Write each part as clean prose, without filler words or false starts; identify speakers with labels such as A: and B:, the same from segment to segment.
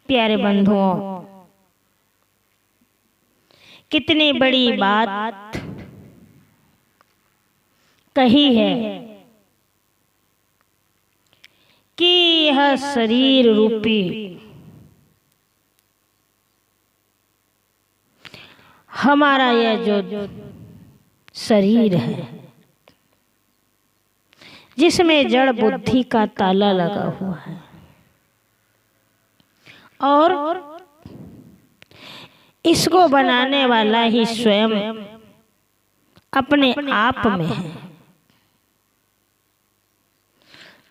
A: प्यारे बंधुओं, कितनी बड़ी बात कही है कि यह शरीर रूपी हमारा यह जो शरीर है, जिसमें जड़ बुद्धि का ताला लगा हुआ है और इसको बनाने वाला ही स्वयं अपने आप में है।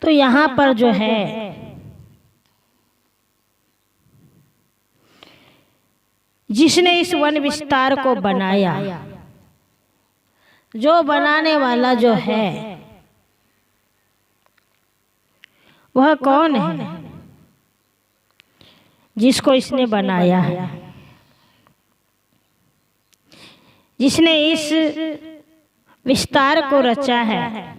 A: तो यहाँ पर जो है जिसने इस वन विस्तार को बनाया, जो बनाने वाला जो है वह कौन है? जिसको इसने बनाया है, जिसने इस विस्तार को रचा है।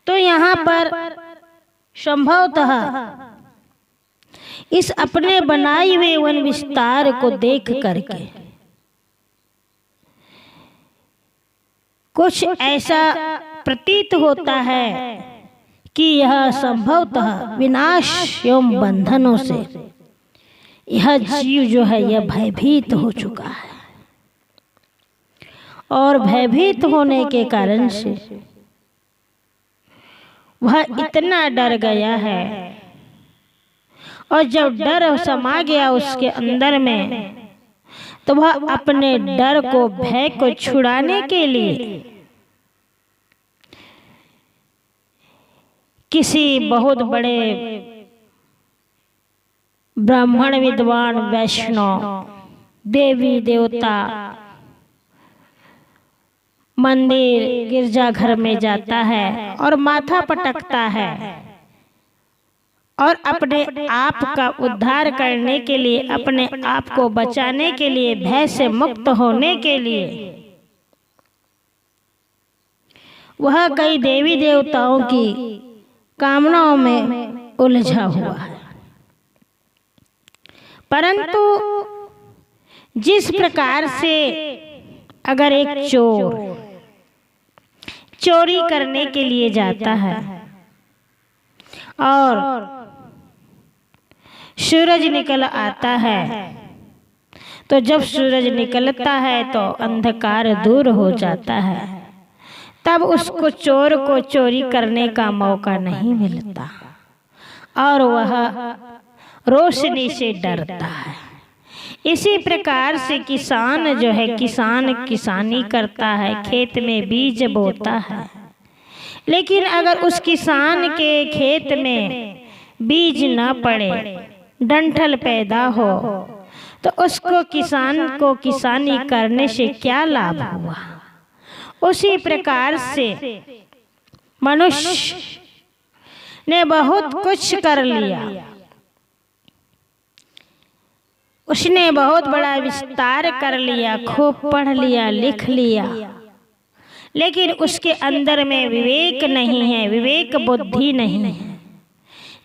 A: तो यहाँ पर संभवतः इस अपने बनाए हुए वन विस्तार को देख करके कुछ ऐसा प्रतीत होता है कि यह संभवतः विनाश एवं बंधनों से यह जीव जो है यह भयभीत हो चुका है और भयभीत होने के कारण से वह इतना डर गया है और जब डर समा गया उसके अंदर में, तो वह अपने डर को, भय को छुड़ाने के लिए किसी बहुत बड़े ब्राह्मण, विद्वान, वैष्णव, देवी देवता, मंदिर, गिरजाघर में जाता है और माथा पटकता है और अपने आप का उद्धार करने के लिए, अपने आप को बचाने के लिए, भय से मुक्त होने के लिए वह कई देवी देवताओं की कामनाओं में उलझा हुआ है। परंतु जिस प्रकार से अगर एक चोर चोरी करने के लिए जाता है और सूरज निकल आता है, तो जब सूरज निकलता है तो अंधकार दूर हो जाता है, तब उसको चोर को चोरी करने का मौका नहीं मिलता और वह रोशनी से डरता है। इसी प्रकार से किसान जो है, किसान किसानी करता है, खेत में बीज बोता है, लेकिन अगर उस किसान के खेत में बीज ना पड़े, डंठल पैदा हो, तो उसको, किसान को किसानी करने से क्या लाभ हुआ? उसी प्रकार से मनुष्य ने बहुत कुछ कर लिया, उसने बहुत बड़ा विस्तार कर लिया, खूब पढ़ लिया, लिख लिया, लेकिन उसके अंदर में विवेक नहीं है, विवेक बुद्धि नहीं है।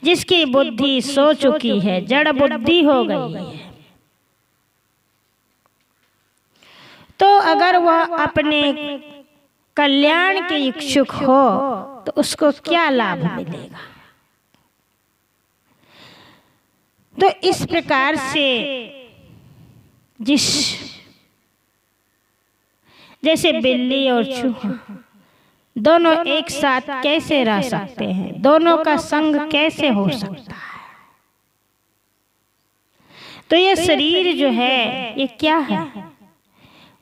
A: जिसकी बुद्धि सो चुकी है, जड़ बुद्धि हो गई है, तो अगर वह अपने कल्याण के इच्छुक हो तो उसको क्या लाभ मिलेगा? तो इस प्रकार से जैसे बिल्ली और चूहा दोनों एक साथ कैसे रह सकते हैं, दोनों का संग कैसे हो सकता है? तो ये शरीर जो है ये क्या है?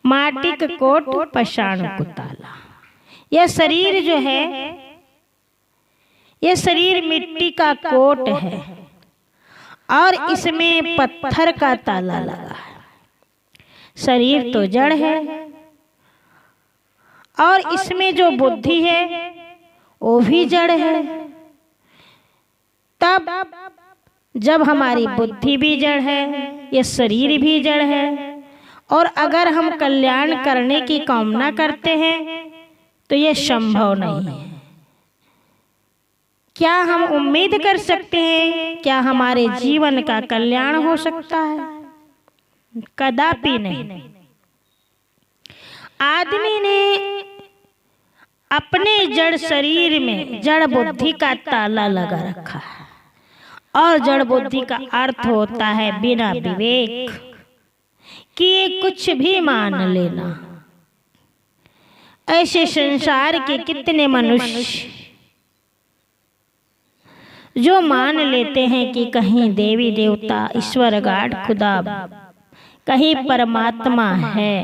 A: माटिक कोट पाषाण कुताला। यह शरीर जो है, यह शरीर मिट्टी का कोट है और इसमें पत्थर का ताला लगा है। शरीर तो जड़ है और इसमें जो बुद्धि है वो भी जड़ है। तब जब हमारी बुद्धि भी जड़ है, ये शरीर भी जड़ है, और अगर हम कल्याण करने की कामना करते हैं तो ये संभव नहीं है। क्या हम उम्मीद कर सकते हैं क्या हमारे जीवन का कल्याण हो सकता है? कदापि नहीं। आदमी ने अपने जड़ शरीर में जड़ बुद्धि का ताला लगा रखा है, और जड़ बुद्धि का अर्थ होता है बिना विवेक किए कुछ भी मान लेना। ऐसे संसार के कितने मनुष्य जो मान लेते हैं कि कहीं देवी देवता, ईश्वर, गॉड, खुदा, कहीं परमात्मा है,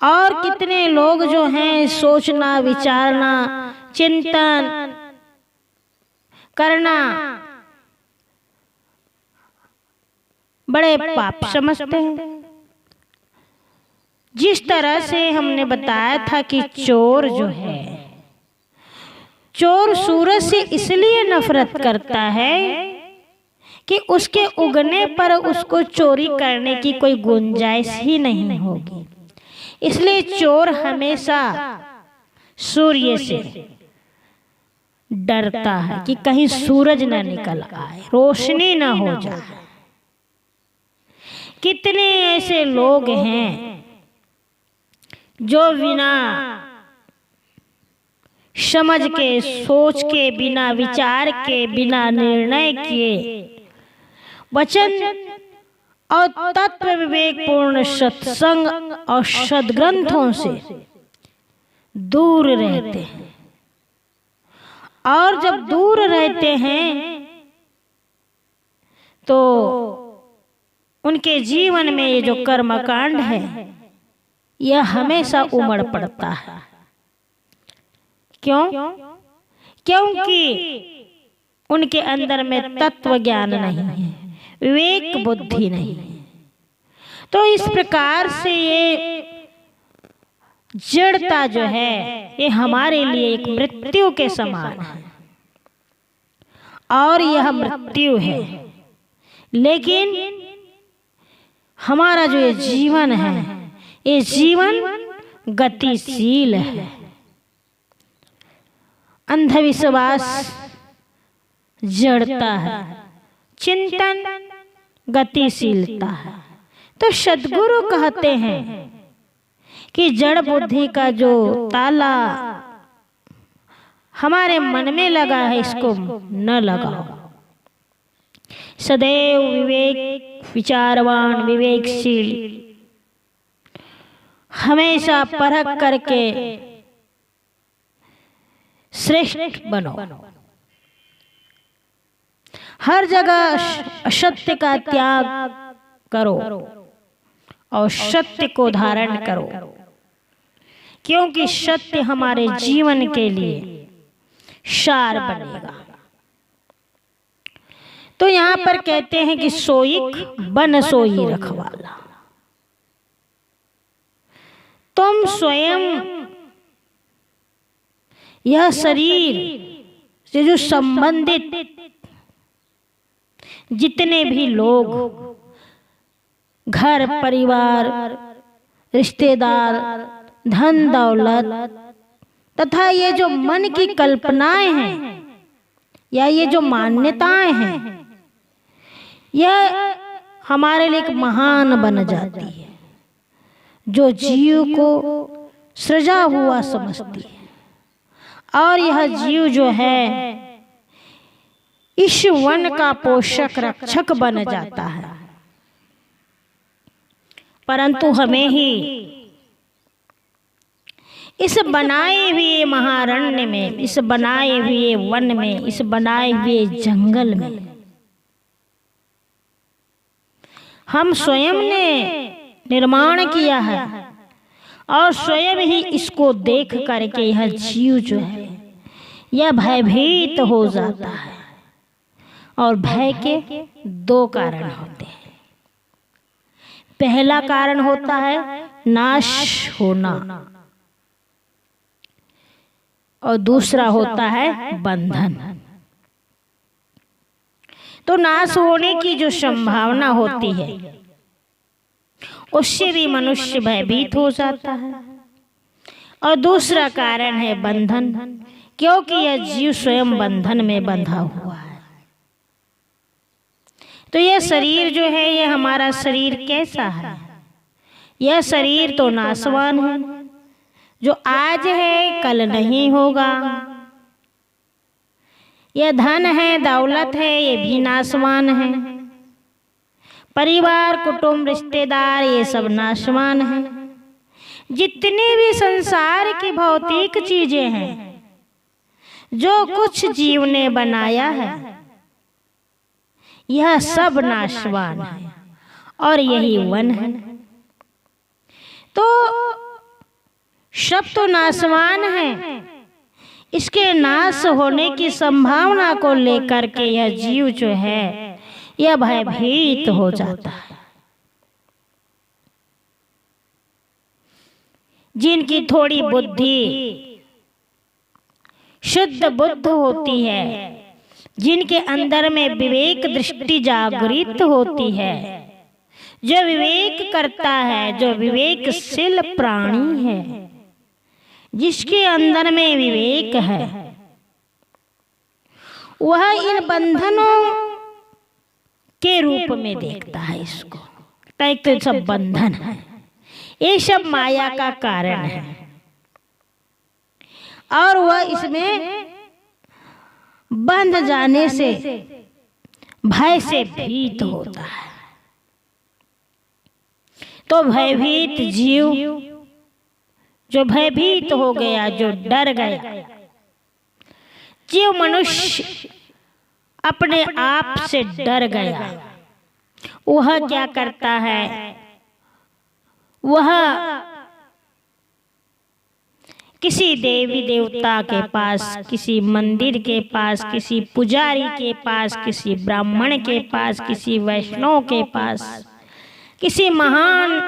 A: और कितने लोग जो हैं सोचना, विचारना, चिंतन करना बड़े पाप समझते हैं। जिस तरह से हमने बताया था कि चोर जो है, चोर सूरज से इसलिए नफरत करता है कि उसके उगने पर उसको चोरी करने की कोई गुंजाइश ही नहीं होगी। इसलिए चोर हमेशा सूर्य से डरता है कि कहीं सूरज न निकल आए, रोशनी न हो जाए। कितने ऐसे लोग हैं जो बिना समझ के, सोच के, बिना विचार के, बिना निर्णय किए वचन और तत्व विवेकपूर्ण सत्संग और सद्ग्रंथों से दूर रहते हैं। और जब दूर रहते हैं तो उनके जीवन में ये जो कर्मकांड है यह हमेशा उमड़ पड़ता है। क्यों? क्योंकि उनके अंदर में तत्व ज्ञान नहीं है, विवेक बुद्धि नहीं है। तो इस प्रकार से ये जड़ता जो है ये हमारे लिए एक मृत्यु के समान है, और यह मृत्यु है। लेकिन हमारा जो ये जीवन है, ये जीवन गतिशील है। अंधविश्वास जड़ता है, चिंतन गतिशीलता है। तो सद्गुरु कहते हैं कि जड़ बुद्धि का जो ताला हमारे मन में लगा है इसको न लगाओ। सदैव विवेक, विचारवान, विवेकशील, हमेशा परख करके श्रेष्ठ बनो। हर जगह असत्य का त्याग करो और सत्य को धारण करो, क्योंकि सत्य हमारे जीवन के लिए सार बनेगा। तो यहाँ पर कहते हैं कि सोईक बन सोई रखवाला। तुम स्वयं यह शरीर से जो संबंधित जितने भी लोग, घर परिवार, रिश्तेदार, धन दौलत तथा ये जो मन की कल्पनाएं हैं या ये जो मान्यताएं हैं, यह हमारे लिए एक महान बन जाती है जो जीव को सृजा हुआ समझती है। और यह जीव जो है इस वन का पोषक रक्षक बन जाता है। परंतु हमें ही इस बनाए हुए महारण्य में, इस बनाए हुए वन में, इस बनाए हुए जंगल में हम स्वयं ने निर्माण किया है, और स्वयं ही इसको देख करके यह जीव जो है यह भयभीत हो जाता है। और भय के दो कारण होते हैं। पहला कारण होता है नाश होना, और दूसरा होता है बंधन। तो नाश होने की जो संभावना होती है उससे भी मनुष्य भयभीत हो जाता है। और दूसरा कारण है बंधन, क्योंकि यह जीव स्वयं बंधन में बंधा हुआ है। तो यह शरीर जो है, ये हमारा शरीर कैसा है? यह शरीर तो नाशवान है, जो आज है कल नहीं होगा। यह धन है, दौलत है, ये भी नाशवान है। परिवार, कुटुंब, रिश्तेदार, ये सब नाशवान है। जितने भी संसार की भौतिक चीजें हैं, जो कुछ जीव ने बनाया है, यह सब नाशवान है और यही वन है। तो सब तो नाशवान है, इसके नाश होने की संभावना को लेकर के यह जीव जो है, यह भयभीत हो जाता है। जिनकी थोड़ी बुद्धि शुद्ध बुद्ध होती है, जिनके अंदर में विवेक दृष्टि जागृत होती है, जो विवेक करता है, जो विवेकशील प्राणी है, जिसके अंदर में विवेक है, वह इन बंधनों के रूप में देखता है इसको। तो सब बंधन है, ये सब माया का कारण है और वह इसमें बंध जाने से भय से भीत होता है। तो भयभीत जीव, जो भयभीत हो गया, जो डर गया, जीव मनुष्य अपने आप से डर गया, वह क्या करता है? वह किसी देवी देवता के पास, किसी मंदिर के पास, किसी पुजारी के पास, किसी ब्राह्मण के पास, किसी वैष्णव के पास, किसी महान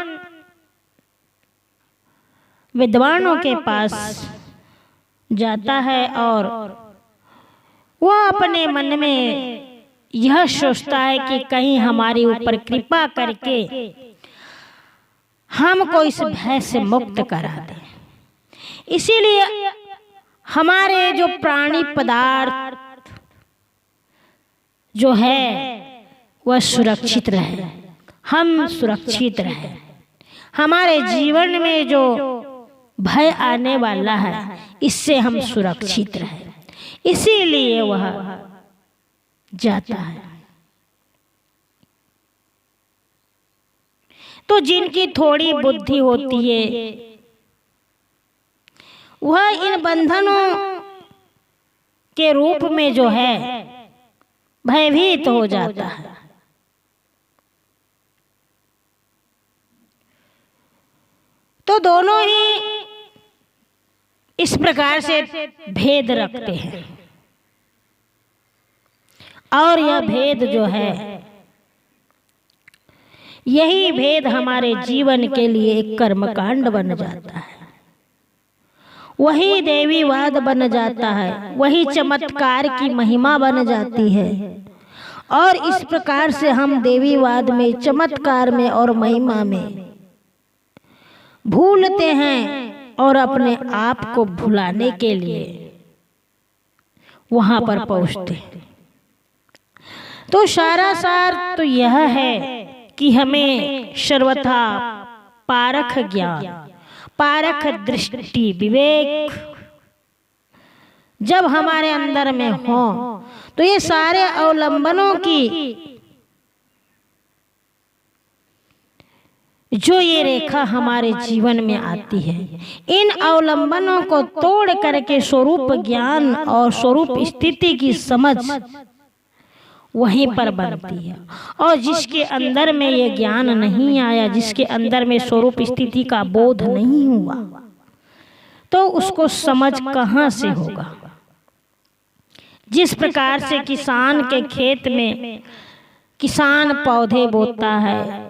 A: विद्वानों के पास जाता है और वह अपने मन में यह सोचता है कि कहीं हमारे ऊपर कृपा करके हमको इस भय से मुक्त करा दे। इसीलिए हमारे जो प्राणी पदार्थ जो है वह सुरक्षित रहे, हम सुरक्षित रहे। हमारे जीवन में जो भय आने वाला है, इससे हम सुरक्षित रहे, इसीलिए वह जाता है। तो जिनकी थोड़ी बुद्धि होती है, वह इन बंधनों के रूप में जो है भयभीत हो जाता है। तो दोनों ही इस प्रकार से भेद रखते हैं और यह भेद जो है, यही भेद हमारे जीवन के लिए एक कर्मकांड बन जाता है, वही देवीवाद बन जाता है, वही चमत्कार की महिमा बन जाती है। और इस प्रकार से हम देवीवाद में, चमत्कार में और महिमा में भूलते हैं और अपने आप को भुलाने के लिए वहां पर पहुंचते हैं। तो सारा सार तो यह है कि हमें सर्वथा पारख ज्ञान, पारख दृष्टि, विवेक जब हमारे अंदर में हो, तो ये सारे अवलंबनों की जो ये रेखा हमारे जीवन में आती है, इन अवलंबनों को तोड़ करके स्वरूप ज्ञान और स्वरूप स्थिति की समझ वहीं पर बनती है। और जिसके अंदर में ये ज्ञान नहीं आया, जिसके अंदर में स्वरूप स्थिति का बोध नहीं हुआ, तो उसको समझ कहाँ से होगा? जिस प्रकार से किसान के खेत में किसान पौधे बोता है,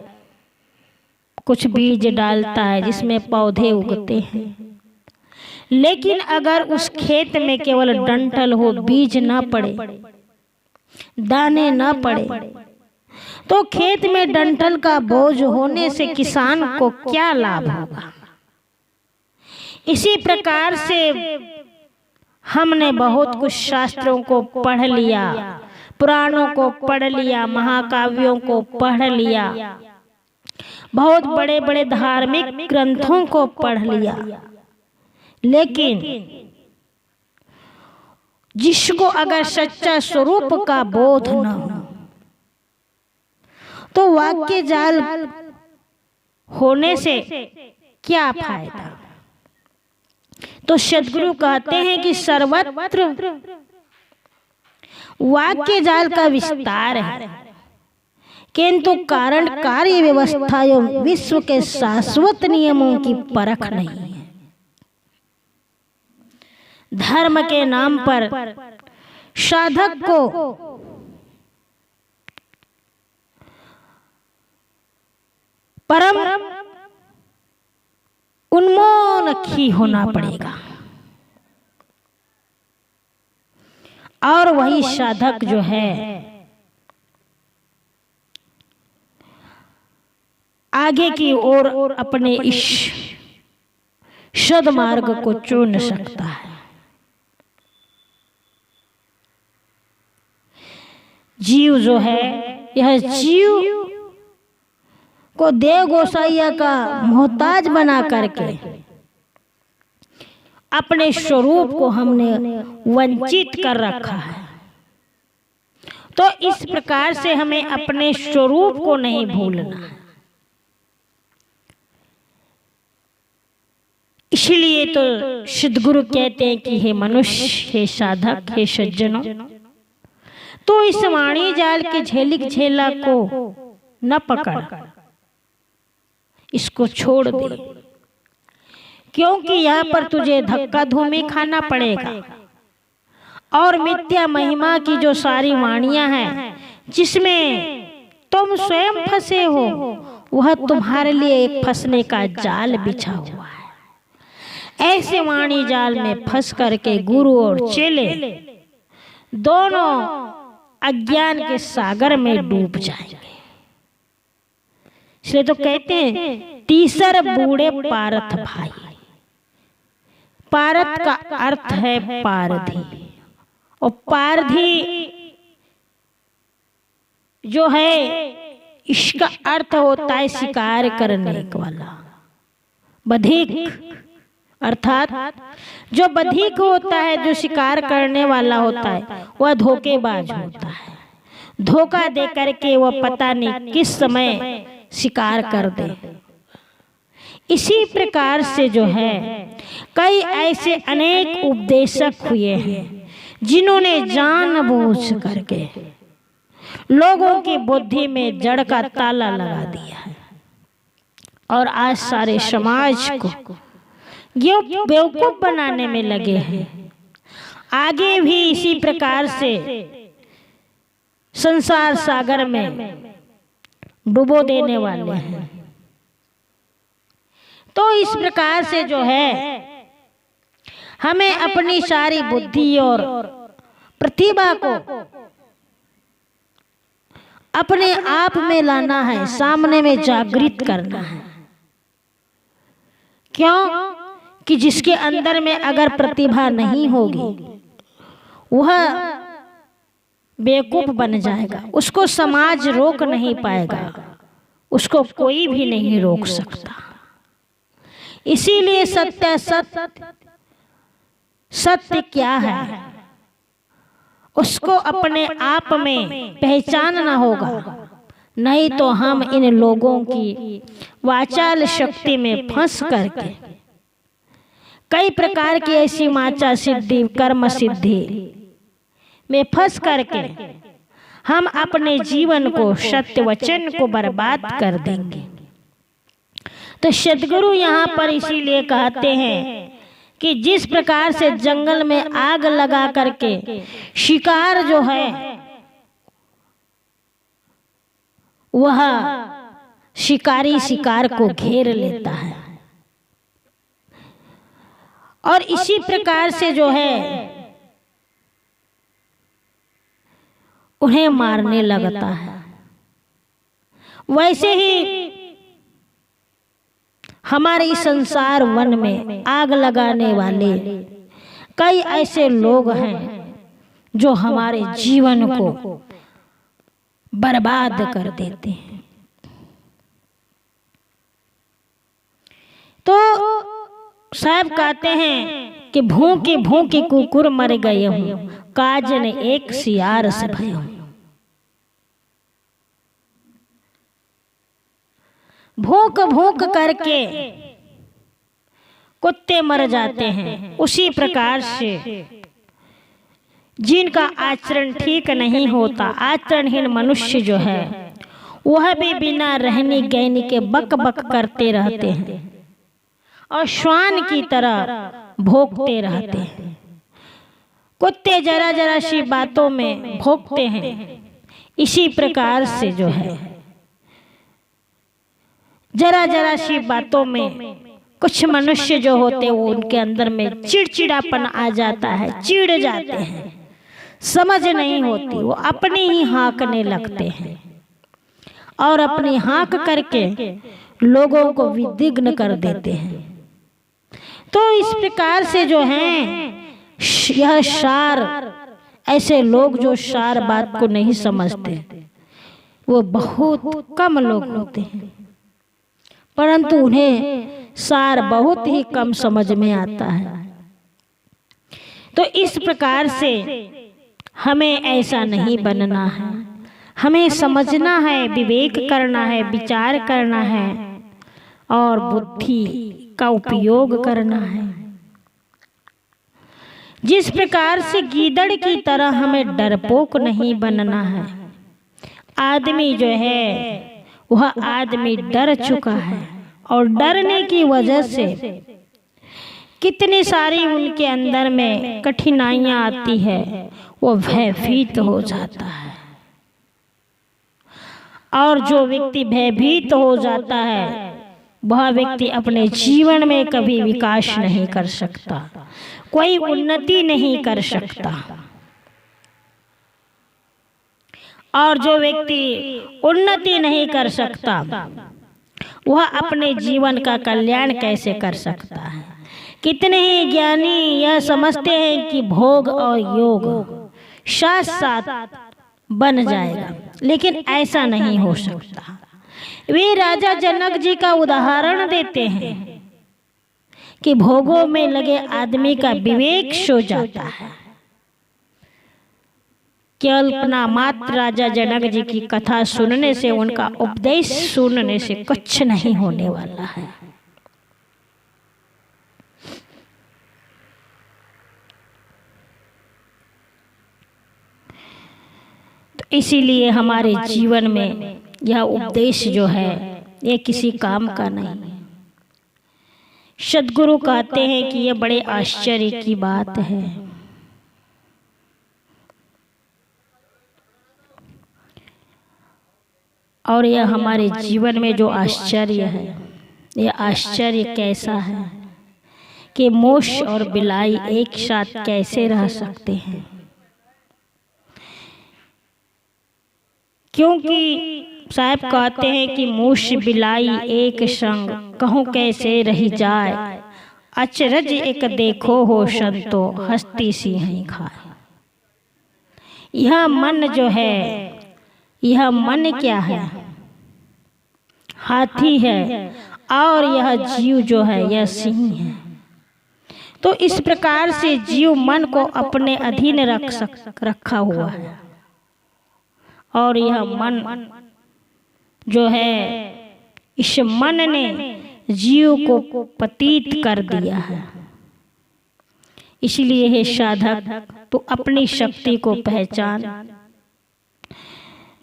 A: कुछ बीज डालता है जिसमें पौधे उगते हैं, लेकिन अगर उस खेत में केवल डंठल हो, बीज ना पड़े, दाने ना पड़े, तो खेत में डंठल का बोझ होने से किसान को क्या लाभ होगा? इसी प्रकार से हमने बहुत कुछ शास्त्रों को पढ़ लिया, पुराणों को पढ़ लिया, महाकाव्यों को पढ़ लिया, बहुत बड़े बड़े धार्मिक ग्रंथों को पढ़ लिया, लेकिन जिसको अगर सच्चा स्वरूप का बोध न हो तो वाक्य जाल होने से क्या फायदा। तो सद्गुरु कहते हैं कि सर्वत्र वाक्य जाल का विस्तार है, किंतु कारण कार्य व्यवस्था एवं विश्व के शाश्वत नियमों की परख नहीं है। धर्म के नाम पर साधक को परम उन्मोखी होना पड़ेगा, और वही साधक जो है आगे की ओर अपने इस सद्मार्ग को चुन सकता है। जीव जो है, यह जीव को देव गोसाइया का मोहताज बना करके अपने स्वरूप को हमने वंचित कर रखा है। तो इस प्रकार से हमें अपने स्वरूप को नहीं भूलना है। इसलिए तो सद्गुरु कहते हैं कि हे मनुष्य, हे साधक, हे सज्जनों, तो इस वाणी जाल के झेलिक झेला को न पकड़, इसको छोड़ दे, क्योंकि यहाँ पर तुझे धक्का धूमि खाना पड़ेगा। और मिथ्या महिमा की जो सारी वाणियां हैं जिसमें तुम स्वयं फंसे हो, वह तुम्हारे लिए एक फंसने का जाल बिछा हुआ है। ऐसे वाणी जाल में फंस करके गुरु और चेले दोनों अज्ञान के सागर में डूब जाएंगे। इसलिए तो कहते हैं तीसर बूढ़े पारथ भाई। पारथ का अर्थ है पारधी, और पारधी जो है इसका अर्थ होता है शिकार करने वाला। बधिक अर्थात जो बधिक होता है, जो शिकार करने वाला होता है, वह धोखेबाज होता है। धोखा दे करके वह पता नहीं किस समय शिकार कर दे। इसी प्रकार से जो है कई ऐसे अनेक उपदेशक हुए हैं जिन्होंने जानबूझ करके लोगों की बुद्धि में जड़ का ताला लगा दिया है, और आज सारे समाज को ये बेवकूफ बनाने में लगे हैं। आगे भी इसी प्रकार से संसार सागर में डुबो देने वाले हैं। तो इस प्रकार से जो है हमें अपनी सारी बुद्धि और प्रतिभा को अपने आप में लाना है, सामने में जागृत करना है। क्यों कि जिसके अंदर में अगर प्रतिभा नहीं होगी वह बेवकूफ बन जाएगा, उसको समाज रोक नहीं पाएगा, उसको कोई भी नहीं रोक सकता। इसीलिए सत्य क्या है उसको अपने आप में पहचानना होगा, नहीं तो हम इन लोगों की वाचाल शक्ति में फंस करके कई प्रकार की ऐसी माचा सिद्धि, कर्म सिद्धि में फंस करके हम अपने जीवन को, सत्य वचन को बर्बाद कर देंगे। तो सद्गुरु यहाँ पर इसीलिए कहते हैं कि जिस प्रकार से जंगल में आग लगा करके शिकार जो है वह शिकारी शिकार को घेर लेता है, और इसी प्रकार से जो है उन्हें मारने लगता है। वैसे ही हमारे इस संसार वन में आग लगाने वाले कई ऐसे लोग हैं जो हमारे जीवन को बर्बाद कर देते हैं। तो साहब कहते हैं कि भूखे भूखे कुकुर मर गए हूं, काज ने एक सियार से भयो। भूख भूख करके कुत्ते मर जाते हैं, उसी प्रकार से जिनका आचरण ठीक नहीं होता, आचरणहीन मनुष्य जो है वह भी बिना रहने गहने के बक बक करते रहते हैं और श्वान की तरह भौंकते रहते हैं। कुत्ते जरा जरा सी बातों में भौंकते हैं, इसी प्रकार से जो है जरा जरा सी बातों में कुछ मनुष्य जो होते वो उनके अंदर में चिड़चिड़ापन आ जाता है, चिढ़ जाते हैं, समझ नहीं होती, वो अपनी ही हाँकने लगते हैं और अपनी हाँक करके लोगों को विदिग्न कर देते हैं। तो इस प्रकार से जो हैं यह सार, ऐसे लोग जो सार बात को नहीं समझते वो बहुत कम लोग होते हैं, परंतु उन्हें सार बहुत ही कम समझ में आता है। तो इस प्रकार से हमें ऐसा नहीं बनना है, हमें समझना है, विवेक करना है, विचार करना है और बुद्धि का उपयोग करना है। जिस प्रकार से गीदड़ की तरह हमें डरपोक नहीं बनना है। आदमी जो है वह आदमी डर चुका है और डरने की वजह से कितनी सारी उनके अंदर में कठिनाइयां आती है, वो भयभीत हो जाता है। और जो व्यक्ति भयभीत हो जाता है वह व्यक्ति अपने जीवन में कभी विकास नहीं कर सकता, कोई उन्नति नहीं कर सकता। और जो व्यक्ति उन्नति नहीं कर सकता वह अपने जीवन का कल्याण कैसे कर सकता है। कितने ही ज्ञानी यह समझते हैं कि भोग और योग साथ साथ बन जाएगा, लेकिन ऐसा नहीं हो सकता। वे राजा जनक जी का उदाहरण देते हैं कि भोगों में लगे आदमी का विवेक सो जाता है। कल्पना मात्र राजा जनक जी की कथा सुनने से, उनका उपदेश सुनने से कुछ नहीं होने वाला है। तो इसीलिए हमारे जीवन में यह उपदेश जो है ये किसी काम का नहीं है। सद्गुरु कहते हैं कि यह बड़े आश्चर्य की बात है। और यह हमारे जीवन में जो आश्चर्य है, यह आश्चर्य कैसा है कि मूष और बिलाई एक साथ कैसे रह सकते हैं। क्योंकि साहब कहते हैं कि मूष बिलाई एक संग कहूँ कैसे रही जाए, अचरज एक देखो हो संतो हस्ती सी हैं खाए। यह मन जो है, यह मन क्या है? हाथी है और यह जीव जो है यह सिंह है। तो इस प्रकार से जीव मन को अपने अधीन रखा हुआ है और यह मन जो है, इस मन ने जीव को पतित कर दिया है। इसलिए हे साधक, तू अपनी शक्ति को पहचान।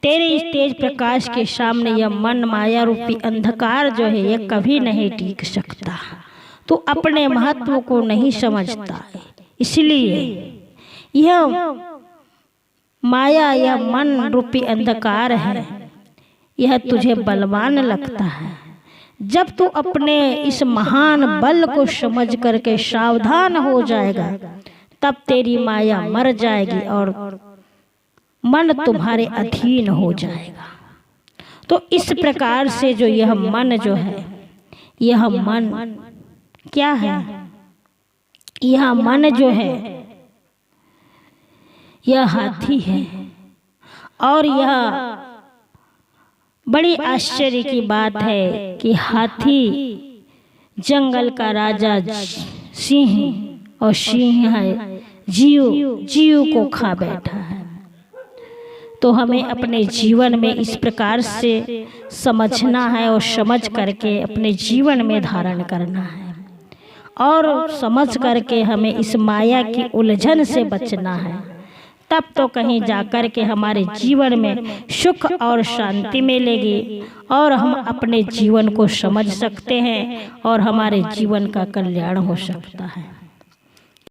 A: तेरे इस तेज प्रकाश के सामने यह मन माया रूपी अंधकार जो है यह कभी नहीं टिक सकता। तू अपने महत्व को नहीं समझता है, इसलिए यह माया, यह मन रूपी अंधकार है, यह तुझे बलवान लगता है। जब तू अपने इस महान बल को समझ करके सावधान हो जाएगा, तब तेरी माया मर जाएगी और मन तुम्हारे अधीन हो जाएगा। तो इस प्रकार से जो यह मन जो है, यह मन क्या है? यह मन जो है यह हाथी है। और यह बड़ी आश्चर्य की बात है कि हाथी जंगल का राजा सिंह, और सिंह है जीव को खा बैठा है। तो हमें अपने जीवन में इस प्रकार से समझना है और समझ करके अपने जीवन में धारण करना है, और समझ करके हमें इस माया की उलझन से बचना है। तब तो कहीं जाकर के हमारे जीवन में सुख और शांति मिलेगी, और हम अपने जीवन को समझ सकते हैं, और हमारे जीवन का कल्याण हो सकता है।